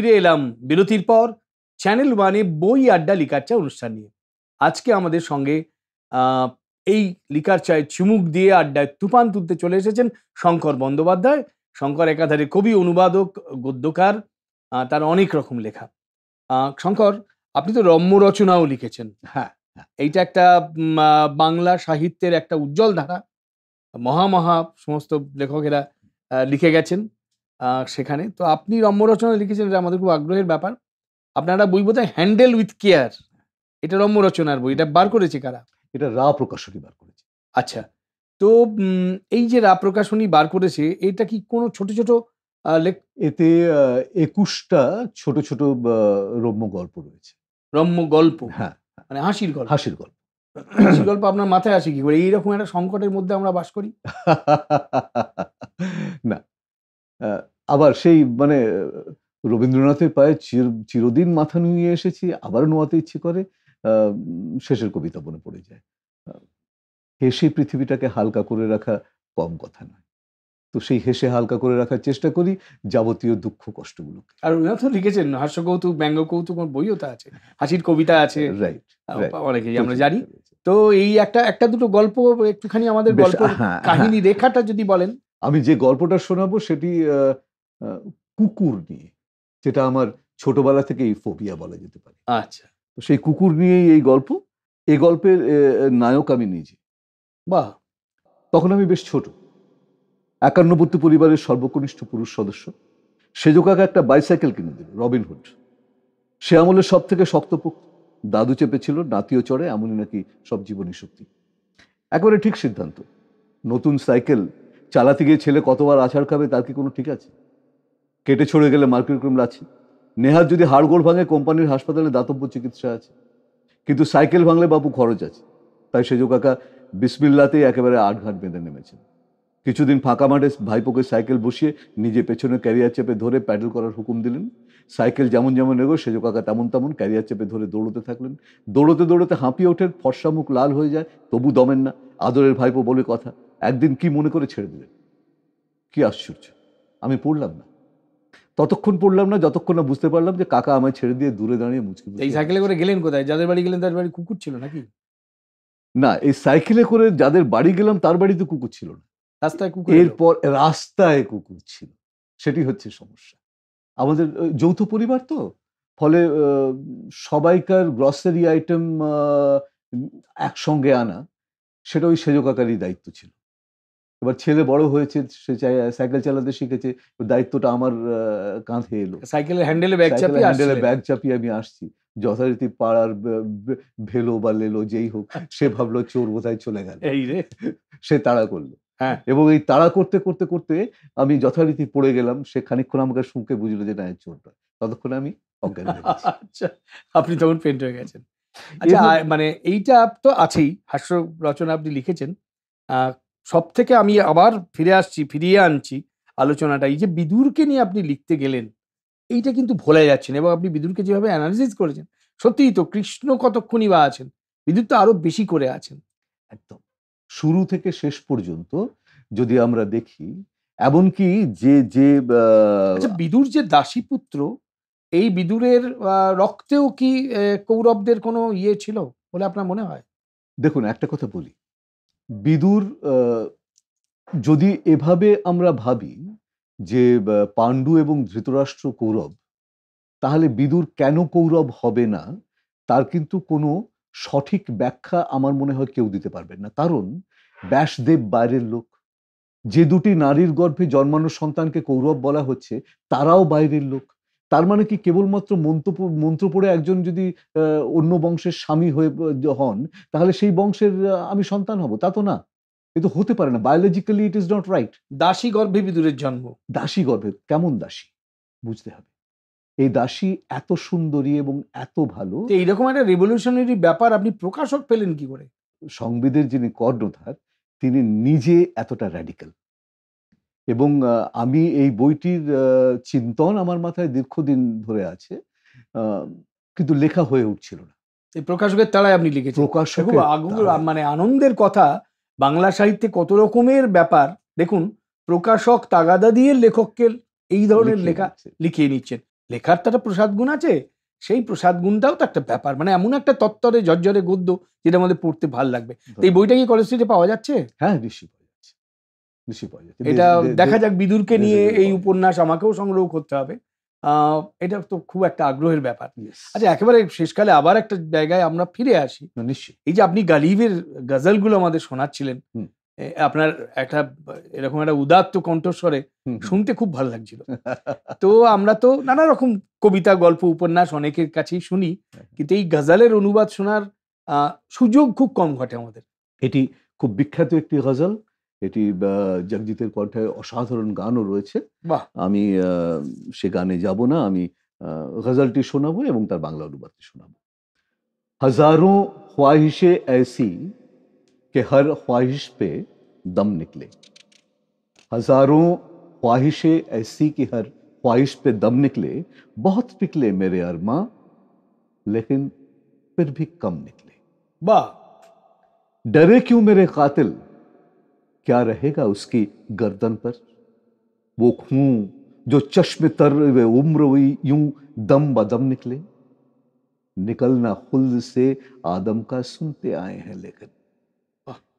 ফিরে এলাম বিরতির পর চ্যানেল ওয়ানে বই আড্ডা লিকার চা অনুষ্ঠান নিয়ে। আজকে আমাদের সঙ্গে এই লিকার চায় চুমুক দিয়ে আড্ডায় তুফান তুলতে চলে এসেছেন শঙ্কর বন্দ্যোপাধ্যায়। শঙ্কর একাধারে কবি, অনুবাদক, গদ্যকার, তার অনেক রকম লেখা। শঙ্কর, আপনি তো রম্য রচনাও লিখেছেন। হ্যাঁ, এইটা একটা বাংলা সাহিত্যের একটা উজ্জ্বল ধারা। মহা সমস্ত লেখকেরা লিখে গেছেন সেখানে। তো আপনি রম্য রচনা লিখেছেন, এটা আমাদের খুব আগ্রহের ব্যাপার। আপনারা বই বোধহয় হ্যান্ডেল উইথ কেয়ার, এটা রম্য রচনার বই। এটা বার করেছে কারা? এটা রা প্রকাশনী বার করেছে। আচ্ছা, তো এই যে রা প্রকাশনী বার করেছে, এটা কি কোনো ছোট ছোট এতে 21টা ছোট ছোট রম্য গল্প রয়েছে। রম্য গল্প? হ্যাঁ, মানে হাসির গল্প? হাসির গল্প। হাসির গল্প আপনার মাথায় আসে কি করে? এইরকম একটা সংকটের মধ্যে আমরা বাস করি। না, আবার সেই মানে রবীন্দ্রনাথের পায়ে চিরদিন মাথা নুয়ে এসেছি, আবার নোয়াতে ইচ্ছে করে। শেষের কবিতা মনে পড়ে যায়, হেসে পৃথিবীটাকে হালকা করে রাখা কম কথা নয়। তো সেই হেসে হালকা করে রাখার চেষ্টা করি যাবতীয় দুঃখ কষ্টগুলোকে। আর উনিও তো লিখেছেন হাস্য কৌতুক, ব্যঙ্গ কৌতুক, বইও তো আছে, হাসির কবিতা আছে, রাইট, অনেকেই আমরা জানি। তো এই একটা দুটো গল্প একটুখানি আমাদের গল্প কাহিনী রেখাটা যদি বলেন। আমি যে গল্পটা শোনাবো সেটি কুকুর নিয়ে, যেটা আমার ছোটবেলা থেকেই ফোবিয়া বলা যেতে পারে। আচ্ছা, তো সেই কুকুর নিয়েই এই গল্প। এই গল্পের নায়ক আমি নিজে। বাহ! তখন আমি বেশ ছোট, 51 পরিবারের সর্বকনিষ্ঠ পুরুষ সদস্য। সেজ কাকা একটা বাইসাইকেল কিনে দিল, রবিনহুড। সে আমলের সব থেকে শক্তপোক্ত। দাদু চেপেছিল, নাতিও চড়ে, এমনই নাকি সব জীবনী শক্তি। একেবারে ঠিক সিদ্ধান্ত। নতুন সাইকেল চালাতে গিয়ে ছেলে কতবার আছাড় খাবে তার কি কোনো ঠিক আছে? কেটে ছড়ে গেলে মার্কিউরিয়াম আছে, নেহাত যদি হাড়গোড় ভাঙে কোম্পানির হাসপাতালে দাতব্য চিকিৎসা আছে। কিন্তু সাইকেল ভাঙলে বাবু খরচ আছে। তাই সেজ কাকা বিসমিল্লাতেই একেবারে আটঘাট বেঁধে নেমেছেন। কিছুদিন ফাঁকা মাঠে ভাইপোকে সাইকেল বসিয়ে নিজে পেছনে ক্যারিয়ার চেপে ধরে প্যাডেল করার হুকুম দিলেন। সাইকেল যেমন যেমন এগো সেজ কাকা তেমন ক্যারিয়ার চেপে ধরে দৌড়তে থাকলেন। দৌড়তে হাঁপিয়ে ওঠেন, ফর্সা মুখ লাল হয়ে যায়, তবু দমেন না। আদরের ভাইপো বলে কথা, একদিন কি মনে করে ছেড়ে দিলেন। কি আশ্চর্য! আমি পড়লাম না, ততক্ষণ পড়লাম না যতক্ষণ না বুঝতে পারলাম যে কাকা আমায় ছেড়ে দিয়ে দূরে দাঁড়িয়ে মুচকি। এই সাইকেলে করে গেলেন কোথায়? যাদের বাড়ি গেলেন তার বাড়ি কুকুর ছিল নাকি? না, এই সাইকেলে করে যাদের বাড়ি গেলাম তার বাড়িতে কুকুর ছিল না। রাস্তায় কুকুর? এরপর রাস্তায় কুকুর ছিল, সেটি হচ্ছে সমস্যা। আমাদের যৌথ পরিবার তো, ফলে সবাইকার গ্রসারি আইটেম একসঙ্গে আনা, সেটা ওই সেজ কাকারই দায়িত্ব ছিল। এবার ছেলে বড় হয়েছে, সে সাইকেল চালাতে শিখেছে, দায়িত্বটা আমার কাঁধে এলো। সাইকেলের হ্যান্ডেলে ব্যাগ চাপিয়ে আমি আসছি। যথারীতি পাড়ার ভেলো বা লেলো যেই হোক, সে ভাবলো চোর বোধহয় চলে গেল, এই রে, সে তাড়া করলো। হ্যাঁ, এবং এই তাড়া করতে করতে করতে আমি যথারীতি পড়ে গেলাম। সে খানিকক্ষণ আমাকে শুঁকে বুঝলো যে না, চোর নয়। ততক্ষণে আমি অজ্ঞান হয়ে গেছি। আচ্ছা, আপনি তখন পেন্ট হয়ে গেছেন। আচ্ছা, মানে এইটা তো আছেই, হাস্য রচনা আপনি লিখেছেন। সব থেকে আমি আবার ফিরিয়ে আনছি আলোচনাটা, এই যে বিদুরকে নিয়ে আপনি লিখতে গেলেন, এইটা কিন্তু ভোলা যাচ্ছে না। এবং আপনি বিদুরকে যেভাবে অ্যানালিসিস করেছেন, সত্যিই তো কৃষ্ণ কতক্ষণই বা আছেন, বিদুর তো আরো বেশি করে আছেন। একদম শুরু থেকে শেষ পর্যন্ত যদি আমরা দেখি, এমনকি যে যে আচ্ছা, বিদুর যে দাসী পুত্র, এই বিদুরের রক্তেও কি কৌরবদের কোনো ইয়ে ছিল বলে আপনার মনে হয়? দেখুন, একটা কথা বলি, বিদুর যদি এভাবে আমরা ভাবি যে পাণ্ডু এবং ধৃতরাষ্ট্র কৌরব, তাহলে বিদুর কেন কৌরব হবে না তার কিন্তু কোনো সঠিক ব্যাখ্যা আমার মনে হয় কেউ দিতে পারবেন না। কারণ ব্যাসদেব বাইরের লোক, যে দুটি নারীর গর্ভে জন্মানো সন্তানকে কৌরব বলা হচ্ছে তারাও বাইরের লোক। তার মানে কি কেবলমাত্র মন্ত্র পড়ে একজন যদি অন্য বংশের স্বামী হয়ে হন, তাহলে সেই বংশের আমি সন্তান হব? তা তো না, এ তো হতে পারে না। Biologically it is not right. দাসী গর্ভে বিদুরের জন্ম। দাসী গর্ভে? কেমন দাসী বুঝতে হবে। এই দাসী এত সুন্দরী এবং এত ভালো। এইরকম একটা রেভলিউশনারি ব্যাপার আপনি প্রকাশক পেলেন কি করে? সংবিদের যিনি কর্ণধার, তিনি নিজে এতটা র্যাডিক্যাল। এবং আমি এই বইটির চিন্তন আমার মাথায় দীর্ঘদিন ধরে আছে, কিন্তু লেখা হয়ে উঠছিল না। এই প্রকাশকের তাড়ায় আপনি লিখেছেন। প্রকাশকের মানে আনন্দের কথা, বাংলা সাহিত্যে কত রকমের ব্যাপার দেখুন, প্রকাশক তাগাদা দিয়ে লেখককে এই ধরনের লেখা লিখিয়ে নিচ্ছেন। লেখার তো একটা প্রসাদ গুণ আছে, সেই প্রসাদ গুণটাও তো একটা ব্যাপার, মানে এমন একটা তত্তরে ঝরঝরে গদ্য যেটা আমাদের পড়তে ভাল লাগবে। তো এই বইটা কি কলেজ স্ট্রিটে পাওয়া যাচ্ছে? হ্যাঁ, নিশ্চয়ই পাওয়া যাচ্ছে, নিশ্চয়ই পাওয়া যাচ্ছে। এটা দেখা যাক, বিদুরকে দেশ নিয়ে দেশে এই পাওয়া যায়। উপন্যাস আমাকেও সংগ্রহ করতে হবে। এটা তো খুব একটা আগ্রহের ব্যাপার। Yes, আচ্ছা, একেবারে শেষকালে আবার একটা জায়গায় আমরা ফিরে আসি। নিশ্চয়ই। এই যে আপনি গালিবের গজলগুলো আমাদের শোনাচ্ছিলেন, হুম। আপনার একটা এরকম একটা উদাত্ত কণ্ঠস্বরে হুম, হুম। শুনতে খুব ভালো লাগছিল। তো আমরা তো নানা রকম কবিতা, গল্প, উপন্যাস অনেকের কাছেই শুনি, কিন্তু এই গজলের অনুবাদ শোনার সুযোগ খুব কম ঘটে আমাদের। এটি খুব বিখ্যাত একটি গজল। এটি জগজিতের কণ্ঠে অসাধারণ গানও রয়েছে। বাহ! আমি সে গানে যাব না, আমি গজলটি শোনাবো এবং তার বাংলা অনুবাদটি শোনাবো। হাজারোं ख्वाहिशें ऐसी कि हर ख्वाहिश पे दम निकले, हजारों ख्वाहिशें ऐसी कि हर ख्वाहिश पे दम निकले, बहुत निकले मेरे अरमां लेकिन फिर भी कम निकले, বাহ! डरे क्यों मेरे कातिल, क्या रहेगा उसकी गर्दन पर, वो खूं जो चश्म तर वे उम्र हुई यूं दम बदम निकले, निकलना खुल्द से आदम का सुनते आए हैं लेकिन,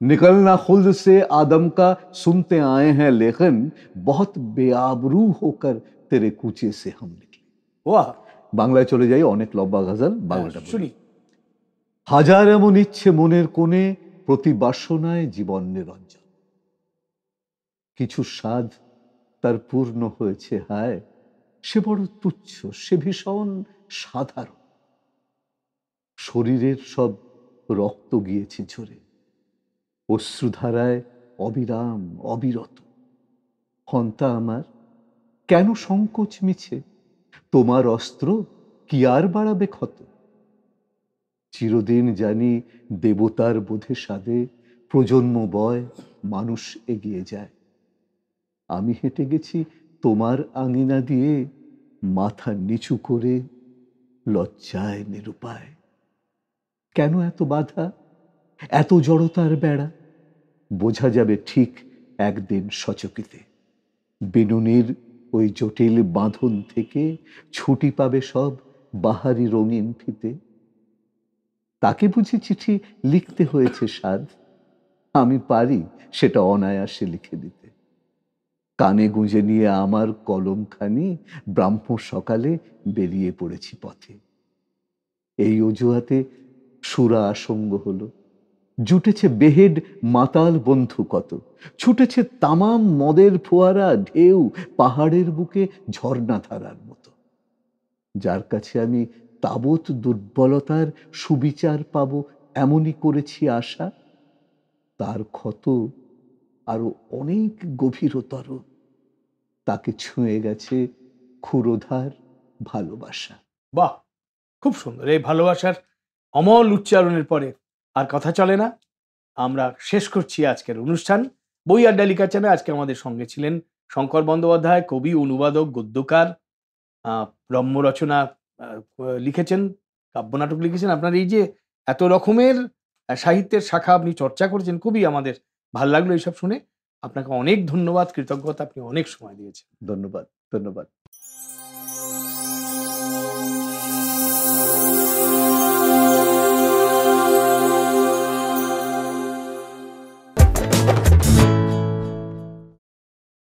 निकलना खुल्द से आदम का सुनते आए हैं लेकिन, बहुत बेआबरू होकर तेरे कूचे से हम निकले। বাহ! বাংলায় চলে যাই, অনেক লম্বা গজল, বাংলাটা বলি। শুনি। হাজার এমন ইচ্ছে মনের কোণে, প্রতি বাসনায় জীবন নিরঞ্জন, কিছু স্বাদ তার পূর্ণ হয়েছে হায়, সে বড় তুচ্ছ, সে ভীষণ সাধারণ, শরীরের সব রক্ত গিয়েছে ঝরে, অশ্রুধারায় অবিরাম অবিরত, হন্তা আমার কেন সংকোচ মিছে, তোমার অস্ত্র কি আর বাড়াবে ক্ষত, চিরদিন জানি দেবতার বোধে সাধে, প্রজন্ম বয় মানুষ এগিয়ে যায়, আমি হেঁটে গেছি তোমার আঙিনা দিয়ে, মাথা নিচু করে লজ্জায় নিরুপায়, কেন এত বাধা, এত জড়তার বেড়া, বোঝা যাবে ঠিক একদিন সচকিতে, বিনুনির ওই জটিল বাঁধন থেকে ছুটি পাবে সব বাহারি রঙিন ফিতে, তাকে বুঝি চিঠি লিখতে হয়েছে সাধ, আমি পারি সেটা অনায়াসে লিখে দিতে, কানে গুঁজে নিয়ে আমার কলমখানি ব্রাহ্ম সকালে বেরিয়ে পড়েছি পথে, এই অজুহাতে সুরা আসঙ্গ হলো, জুটেছে বেহেড মাতাল বন্ধু কত, ছুটেছে তামাম মদের ফোয়ারা ঢেউ পাহাড়ের বুকে ঝর্ণা ধারার মতো, যার কাছে আমি তাবৎ দুর্বলতার সুবিচার পাবো এমনই করেছি আশা, তার ক্ষত আরো অনেক গভীরতর, তাকে ছুঁয়ে গেছে ক্ষুরোধার ভালোবাসা। বাহ! খুব সুন্দর। এই ভালোবাসার অমল উচ্চারণের পরে আর কথা চলে না। আমরা শেষ করছি আজকের অনুষ্ঠান। বই আড্ডা লিখাচ্ছেনে আজকে আমাদের সঙ্গে ছিলেন শঙ্কর বন্দ্যোপাধ্যায়, কবি, অনুবাদক, গদ্যকার, রম্য রচনা লিখেছেন, কাব্যনাটক লিখেছেন। আপনার এই যে এত রকমের সাহিত্যের শাখা আপনি চর্চা করেছেন, খুবই আমাদের ভাল লাগলো এইসব শুনে। আপনাকে অনেক ধন্যবাদ, কৃতজ্ঞতা, আপনি অনেক সময় দিয়েছেন। ধন্যবাদ, ধন্যবাদ।